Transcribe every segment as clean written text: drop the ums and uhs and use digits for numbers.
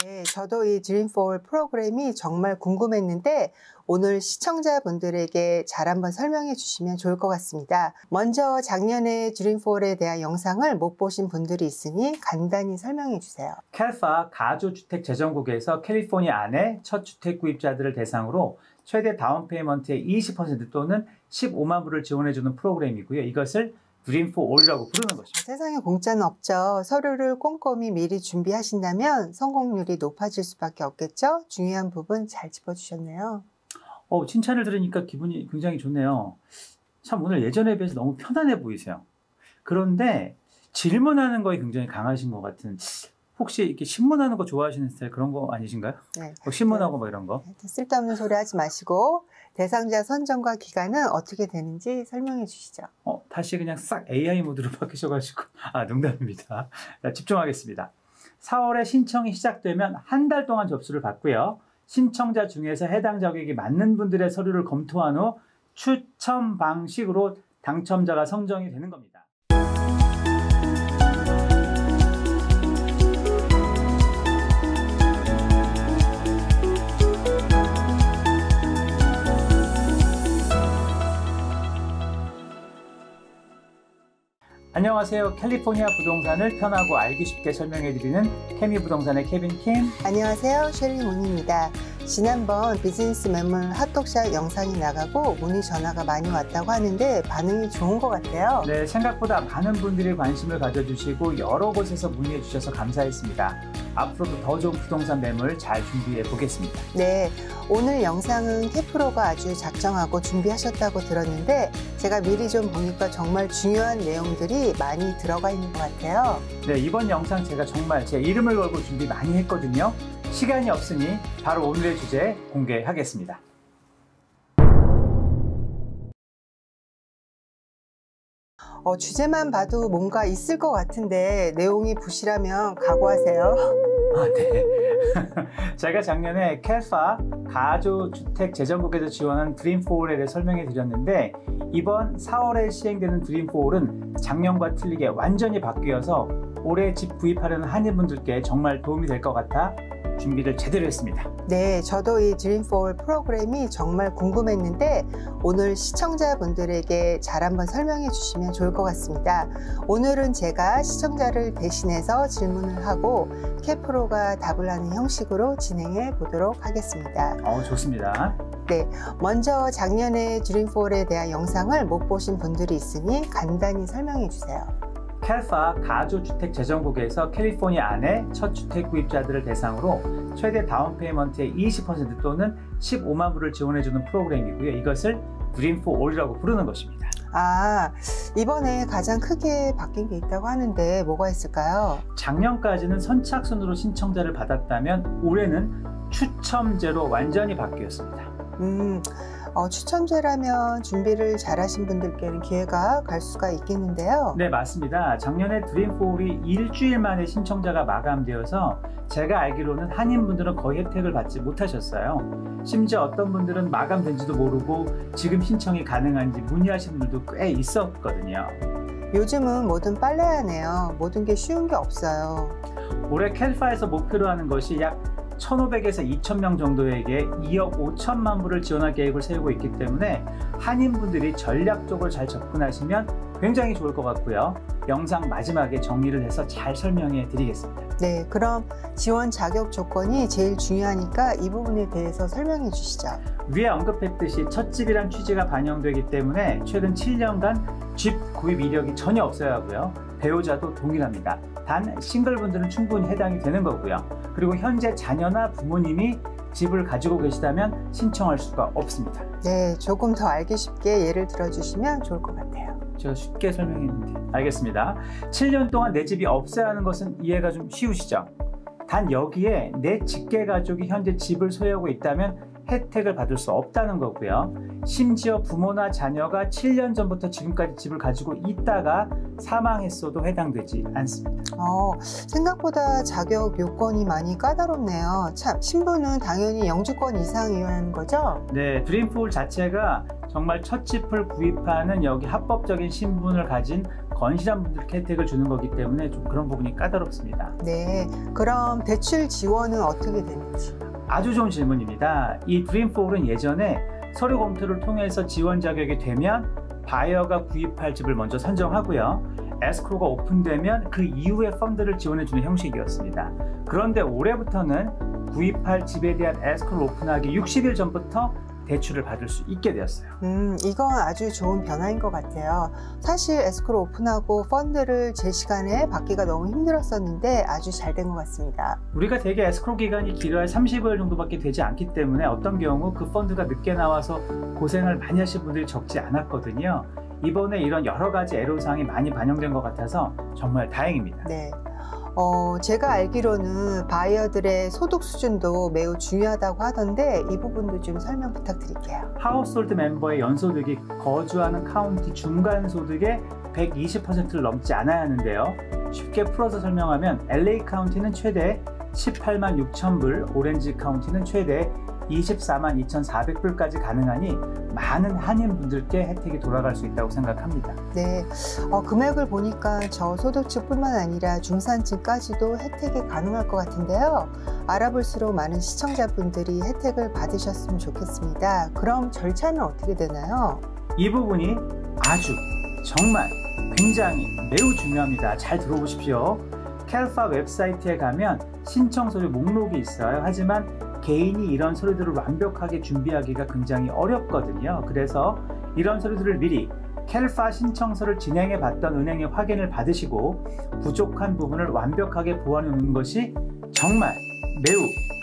네, 저도 이 드림폴 프로그램이 정말 궁금했는데 오늘 시청자분들에게 잘 한번 설명해 주시면 좋을 것 같습니다. 먼저 작년에 드림폴에 대한 영상을 못 보신 분들이 있으니 간단히 설명해 주세요. 캘파 가주주택재정국에서 캘리포니아 안에 첫 주택 구입자들을 대상으로 최대 다운 페이먼트의 20% 또는 15만 불을 지원해주는 프로그램이고요. 이것을 드림폴이라고 부르는 것입니다. 세상에 공짜는 없죠. 서류를 꼼꼼히 미리 준비하신다면 성공률이 높아질 수밖에 없겠죠? 중요한 부분 잘 짚어주셨네요. 칭찬을 들으니까 기분이 굉장히 좋네요. 참 오늘 예전에 비해서 너무 편안해 보이세요. 그런데 질문하는 거에 굉장히 강하신 것 같은, 혹시 이렇게 신문하는 거 좋아하시는 스타일 그런 거 아니신가요? 네. 신문하고 뭐 이런 거. 쓸데없는 소리 하지 마시고 대상자 선정과 기간은 어떻게 되는지 설명해 주시죠. 다시 그냥 싹 AI 모드로 바뀌셔가지고 농담입니다. 자, 집중하겠습니다. 4월에 신청이 시작되면 한 달 동안 접수를 받고요. 신청자 중에서 해당 자격이 맞는 분들의 서류를 검토한 후 추첨 방식으로 당첨자가 선정이 되는 겁니다. 안녕하세요. 캘리포니아 부동산을 편하고 알기 쉽게 설명해드리는 케미부동산의 케빈 킴. 안녕하세요. 셸리 문입니다. 지난번 비즈니스 매물 핫톡샷 영상이 나가고 문의 전화가 많이 왔다고 하는데 반응이 좋은 것 같아요. 네, 생각보다 많은 분들이 관심을 가져주시고 여러 곳에서 문의해 주셔서 감사했습니다. 앞으로도 더 좋은 부동산 매물 잘 준비해 보겠습니다. 네, 오늘 영상은 캐프로가 아주 작정하고 준비하셨다고 들었는데 제가 미리 좀 보니까 정말 중요한 내용들이 많이 들어가 있는 것 같아요. 네, 이번 영상 제가 정말 제 이름을 걸고 준비 많이 했거든요. 시간이 없으니 바로 오늘의 주제 공개하겠습니다. 주제만 봐도 뭔가 있을 것 같은데 내용이 부실하면 각오하세요. 네. 제가 작년에 캘파 가주주택재정국에서 지원한 드림폴에 대해 설명해 드렸는데 이번 4월에 시행되는 드림폴은 작년과 틀리게 완전히 바뀌어서 올해 집 구입하려는 한인분들께 정말 도움이 될 것 같아 준비를 제대로 했습니다. 네, 저도 이 드림폴 프로그램이 정말 궁금했는데 오늘 시청자분들에게 잘 한번 설명해 주시면 좋을 것 같습니다. 오늘은 제가 시청자를 대신해서 질문을 하고 캐프로가 답을 하는 형식으로 진행해 보도록 하겠습니다. 좋습니다. 네, 먼저 작년에 드림폴에 대한 영상을 못 보신 분들이 있으니 간단히 설명해 주세요. 캘파 가주주택재정국에서 캘리포니아 안에 첫 주택 구입자들을 대상으로 최대 다운 페이먼트의 20% 또는 15만 불을 지원해주는 프로그램이고요. 이것을 드림폴이라고 부르는 것입니다. 이번에 가장 크게 바뀐 게 있다고 하는데 뭐가 있을까요? 작년까지는 선착순으로 신청자를 받았다면 올해는 추첨제로 완전히 바뀌었습니다. 추첨제라면 준비를 잘하신 분들께는 기회가 갈 수가 있겠는데요. 네, 맞습니다. 작년에 드림폴이 일주일 만에 신청자가 마감되어서 제가 알기로는 한인분들은 거의 혜택을 받지 못하셨어요. 심지어 어떤 분들은 마감된지도 모르고 지금 신청이 가능한지 문의하시는 분들도 꽤 있었거든요. 요즘은 뭐든 빨라야 하네요. 모든 게 쉬운 게 없어요. 올해 캘파에서 목표로 하는 것이 약 1,500에서 2,000명 정도에게 2억 5천만 불을 지원할 계획을 세우고 있기 때문에 한인분들이 전략적으로 잘 접근하시면 굉장히 좋을 것 같고요. 영상 마지막에 정리를 해서 잘 설명해 드리겠습니다. 네, 그럼 지원 자격 조건이 제일 중요하니까 이 부분에 대해서 설명해 주시죠. 위에 언급했듯이 첫 집이란 취지가 반영되기 때문에 최근 7년간 집 구입 이력이 전혀 없어야 하고요. 배우자도 동일합니다. 단 싱글분들은 충분히 해당이 되는 거고요. 그리고 현재 자녀나 부모님이 집을 가지고 계시다면 신청할 수가 없습니다. 네, 조금 더 알기 쉽게 예를 들어주시면 좋을 것 같아요. 제가 쉽게 설명했는데. 알겠습니다. 7년 동안 내 집이 없어야 하는 것은 이해가 좀 쉬우시죠? 단 여기에 내 직계가족이 현재 집을 소유하고 있다면 혜택을 받을 수 없다는 거고요. 심지어 부모나 자녀가 7년 전부터 지금까지 집을 가지고 있다가 사망했어도 해당되지 않습니다. 생각보다 자격 요건이 많이 까다롭네요. 참, 신분은 당연히 영주권 이상이어야 하는 거죠? 네, 드림폴 자체가 정말 첫 집을 구입하는 여기 합법적인 신분을 가진 건실한 분들께 혜택을 주는 거기 때문에 좀 그런 부분이 까다롭습니다. 네, 그럼 대출 지원은 어떻게 되는지? 아주 좋은 질문입니다. 이 드림4는 예전에 서류 검토를 통해서 지원 자격이 되면 바이어가 구입할 집을 먼저 선정하고요. 에스크로가 오픈되면 그 이후에 펀드를 지원해주는 형식이었습니다. 그런데 올해부터는 구입할 집에 대한 에스크로를 오픈하기 60일 전부터 대출을 받을 수 있게 되었어요. 이건 아주 좋은 변화인 것 같아요. 사실 에스크로 오픈하고 펀드를 제 시간에 받기가 너무 힘들었었는데 아주 잘 된 것 같습니다. 우리가 대개 에스크로 기간이 길어야 30일 정도밖에 되지 않기 때문에 어떤 경우 그 펀드가 늦게 나와서 고생을 많이 하신 분들이 적지 않았거든요. 이번에 이런 여러 가지 애로사항이 많이 반영된 것 같아서 정말 다행입니다. 네. 제가 알기로는 바이어들의 소득 수준도 매우 중요하다고 하던데 이 부분도 좀 설명 부탁드릴게요. 하우스홀드 멤버의 연소득이 거주하는 카운티 중간소득의 120%를 넘지 않아야 하는데요. 쉽게 풀어서 설명하면 LA 카운티는 최대 18만 6천 불, 오렌지 카운티는 최대 24만 2,400불까지 가능하니 많은 한인분들께 혜택이 돌아갈 수 있다고 생각합니다. 네, 금액을 보니까 저소득층뿐만 아니라 중산층까지도 혜택이 가능할 것 같은데요. 알아볼수록 많은 시청자분들이 혜택을 받으셨으면 좋겠습니다. 그럼 절차는 어떻게 되나요? 이 부분이 아주 정말 굉장히 매우 중요합니다. 잘 들어보십시오. 캘파 웹사이트에 가면 신청 서류 목록이 있어요. 하지만 개인이 이런 서류들을 완벽하게 준비하기가 굉장히 어렵거든요. 그래서 이런 서류들을 미리 캘파 신청서를 진행해 봤던 은행의 확인을 받으시고 부족한 부분을 완벽하게 보완해 놓는 것이 정말 매우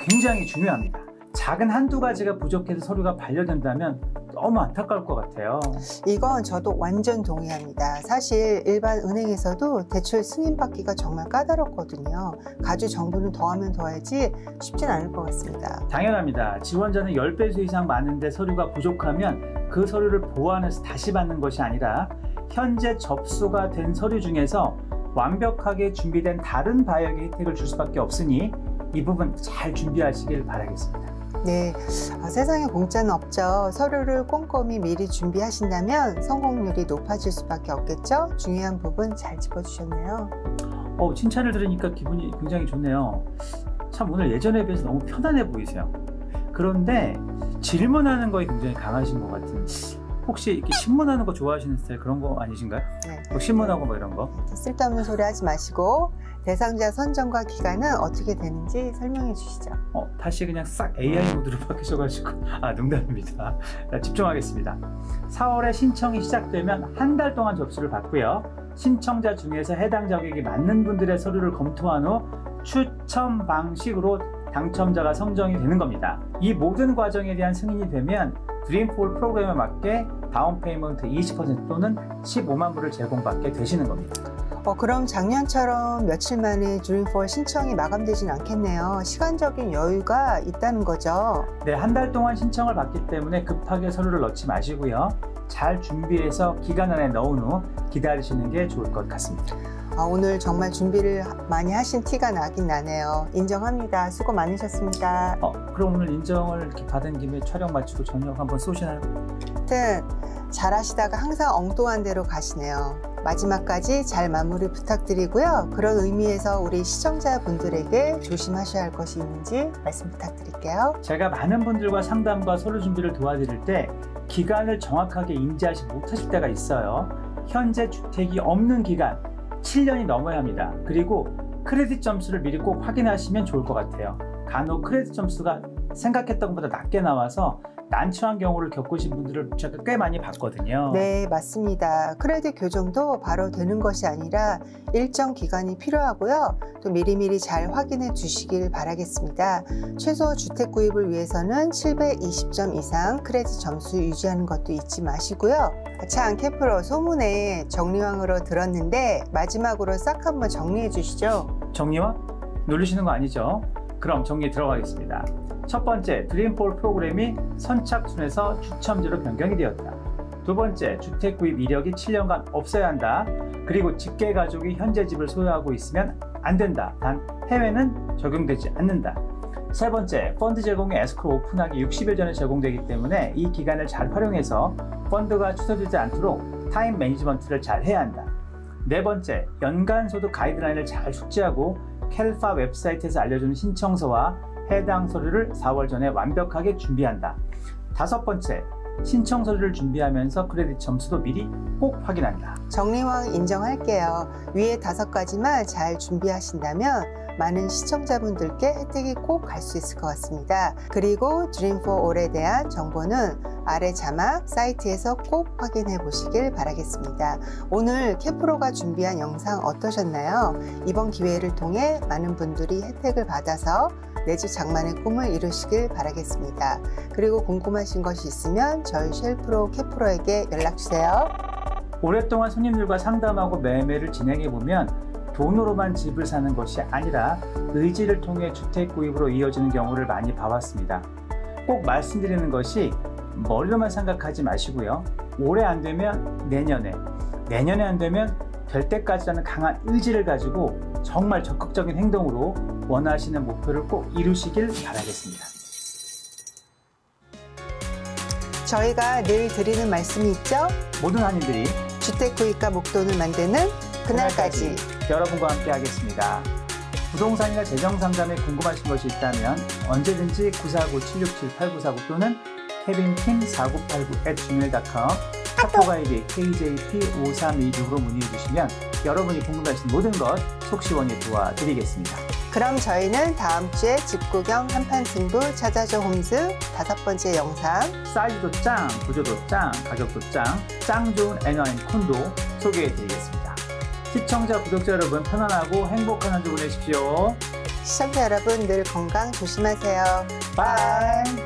굉장히 중요합니다. 작은 한두 가지가 부족해서 서류가 반려된다면 너무 안타까울 것 같아요. 이건 저도 완전 동의합니다. 사실 일반 은행에서도 대출 승인받기가 정말 까다롭거든요. 가주 정보는 더하면 더하지 쉽진 않을 것 같습니다. 당연합니다. 지원자는 10배수 이상 많은데 서류가 부족하면 그 서류를 보완해서 다시 받는 것이 아니라 현재 접수가 된 서류 중에서 완벽하게 준비된 다른 바이어에게 혜택을 줄 수밖에 없으니 이 부분 잘 준비하시길 바라겠습니다. 네, 세상에 공짜는 없죠. 서류를 꼼꼼히 미리 준비하신다면 성공률이 높아질 수밖에 없겠죠. 중요한 부분 잘 짚어주셨네요. 칭찬을 들으니까 기분이 굉장히 좋네요. 참 오늘 예전에 비해서 너무 편안해 보이세요. 그런데 질문하는 거에 굉장히 강하신 것 같은, 혹시 이렇게 신문하는 거 좋아하시는 스타일 그런 거 아니신가요? 네. 신문하고 뭐 이런 거? 쓸데없는 소리 하지 마시고 대상자 선정과 기간은 어떻게 되는지 설명해 주시죠. 다시 그냥 싹 AI 모드로 바뀌셔가지고 농담입니다. 집중하겠습니다. 4월에 신청이 시작되면 한 달 동안 접수를 받고요. 신청자 중에서 해당 자격이 맞는 분들의 서류를 검토한 후 추첨 방식으로 당첨자가 선정이 되는 겁니다. 이 모든 과정에 대한 승인이 되면 드림4 프로그램에 맞게 다운 페이먼트 20% 또는 15만 불을 제공받게 되시는 겁니다. 그럼 작년처럼 며칠 만에 드림4 신청이 마감되진 않겠네요. 시간적인 여유가 있다는 거죠. 네, 한 달 동안 신청을 받기 때문에 급하게 서류를 넣지 마시고요. 잘 준비해서 기간 안에 넣은 후 기다리시는 게 좋을 것 같습니다. 오늘 정말 준비를 많이 하신 티가 나긴 나네요. 인정합니다. 수고 많으셨습니다. 그럼 오늘 인정을 이렇게 받은 김에 촬영 마치고 저녁 한번 쏘시나요? 하여튼 잘하시다가 항상 엉뚱한 데로 가시네요. 마지막까지 잘 마무리 부탁드리고요. 그런 의미에서 우리 시청자분들에게 조심하셔야 할 것이 있는지 말씀 부탁드릴게요. 제가 많은 분들과 상담과 서류 준비를 도와드릴 때 기간을 정확하게 인지하지 못하실 때가 있어요. 현재 주택이 없는 기간 7년이 넘어야 합니다. 그리고 크레딧 점수를 미리 꼭 확인하시면 좋을 것 같아요. 간혹 크레딧 점수가 생각했던 것보다 낮게 나와서 난처한 경우를 겪으신 분들을 제가 꽤 많이 봤거든요. 네, 맞습니다. 크레딧 교정도 바로 되는 것이 아니라 일정 기간이 필요하고요. 또 미리미리 잘 확인해 주시길 바라겠습니다. 최소 주택 구입을 위해서는 720점 이상 크레딧 점수 유지하는 것도 잊지 마시고요. 참 캠프로 소문에 정리왕으로 들었는데 마지막으로 싹 한번 정리해 주시죠. 정리왕? 놀리시는 거 아니죠? 그럼 정리 들어가겠습니다. 첫 번째, 드림4 프로그램이 선착순에서 추첨제로 변경이 되었다. 두 번째, 주택 구입 이력이 7년간 없어야 한다. 그리고 직계 가족이 현재 집을 소유하고 있으면 안 된다. 단 해외는 적용되지 않는다. 세 번째, 펀드 제공이 에스크로 오픈하기 60일 전에 제공되기 때문에 이 기간을 잘 활용해서 펀드가 취소되지 않도록 타임 매니지먼트를 잘 해야 한다. 네 번째, 연간소득 가이드라인을 잘 숙지하고 캘파 웹사이트에서 알려주는 신청서와 해당 서류를 4월 전에 완벽하게 준비한다. 다섯 번째, 신청 서류를 준비하면서 크레딧 점수도 미리 꼭 확인한다. 정리왕 인정할게요. 위에 5가지만 잘 준비하신다면 많은 시청자분들께 혜택이 꼭 갈 수 있을 것 같습니다. 그리고 Dream for All에 대한 정보는 아래 자막 사이트에서 꼭 확인해 보시길 바라겠습니다. 오늘 캐프로가 준비한 영상 어떠셨나요? 이번 기회를 통해 많은 분들이 혜택을 받아서 내 집 장만의 꿈을 이루시길 바라겠습니다. 그리고 궁금하신 것이 있으면 저희 쉘프로 캐프로에게 연락주세요. 오랫동안 손님들과 상담하고 매매를 진행해보면 돈으로만 집을 사는 것이 아니라 의지를 통해 주택 구입으로 이어지는 경우를 많이 봐왔습니다. 꼭 말씀드리는 것이 머리로만 생각하지 마시고요. 올해 안 되면 내년에 안 되면 될 때까지라는 강한 의지를 가지고 정말 적극적인 행동으로 원하시는 목표를 꼭 이루시길 바라겠습니다. 저희가 늘 드리는 말씀이 있죠? 모든 한인들이 주택 구입과 목돈을 만드는 그날까지 여러분과 함께 하겠습니다. 부동산이나 재정 상담에 궁금하신 것이 있다면 언제든지 949-767-8949 또는 kevinkim4989@gmail.com 카톡 아이디 KJP5326으로 문의해 주시면 여러분이 궁금하신 모든 것 속시원히 도와드리겠습니다. 그럼 저희는 다음 주에 집구경 한판 승부 찾아줘 홈즈 5번째 영상 사이즈도 짱, 구조도 짱, 가격도 짱 좋은 N1 콘도 소개해 드리겠습니다. 시청자, 구독자 여러분 편안하고 행복한 한 주 보내십시오. 시청자 여러분 늘 건강 조심하세요. 바이.